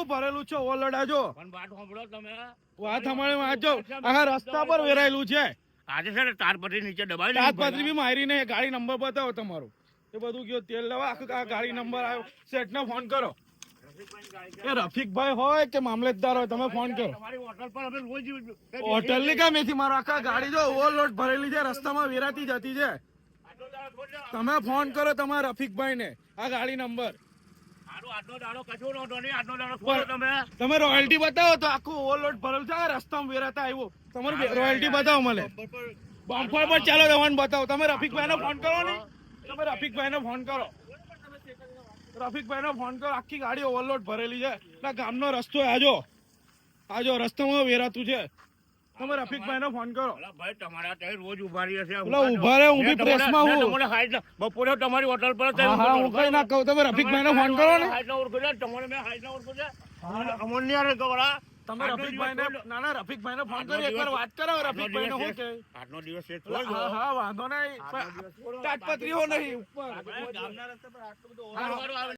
કેવું ભરેલું છે ઓવરલોડ આજો પણ વાત સાંભળો તમે વાત અમારે વાંચો આખા રસ્તા પર વેરાયેલું છે આજે છે ને તારપત્રી નીચે દબાઈ તાજપત્રી બી મારી ને ગાડી નંબર બતાવો તમારો એ બધું કયો તેલ લેવા આખું આ ગાડી નંબર આવ્યો શેઠ ને ફોન કરો એ રફીકભાઈ હોય કે મામલતદાર હોય તમે ફોન કરો તમારી હોટલ પર અમે રોજ હોટલ ની કામ એથી મારો આખા ગાડી જો ઓવરલોડ ભરેલી છે રસ્તામાં વેરાતી જતી છે તમે ફોન કરો તમારા રફીકભાઈ ને આ ગાડી નંબર આટલો દાડો કશો નહોતો નહીં આટલો દાડો ખોલો તમે રોયલ્ટી બતાવો તો આખું ઓવરલોડ ભરેલું છે રસ્તામાં વેરાતા આવ્યો તમારું રોયલ્ટી બતાવો મને બમ્પર પર ચાલો જવાનું બતાવો તમે રફીકભાઈ નો ફોન કરો ને તમે રફીકભાઈ નો ફોન કરો રફીકભાઈ નો ફોન કરો આખી ગાડી ઓવરલોડ ભરેલી છે ના ગામનો રસ્તો આજો રસ્તામાં વેરાતું છે તમે રફીકભાઈ નો ફોન કરો ભાઈ તમારા ત્યાં રોજ ઉભા રહી છે ઉભા રહે હું બી પ્રેસમાં હું તમને હાઈટ બપોરે તમારી હોટલ પર હા હું કઈ ના કહું તમે રફીકભાઈ નો ફોન કરો ને હાઈટ ના ઓળખો છે તમારે મેં હાઈટ ના ઓળખો છે અમોની યાર ગોળા તમે રફીકભાઈ ને ના રફીકભાઈ નો ફોન કરી એકવાર વાત કરો રફીકભાઈ નો શું કે આજનો દિવસ છે હા વાંધો નહીં તાજપત્રીઓ નહીં ઉપર ગામના રસ્તા પર આટલું બધું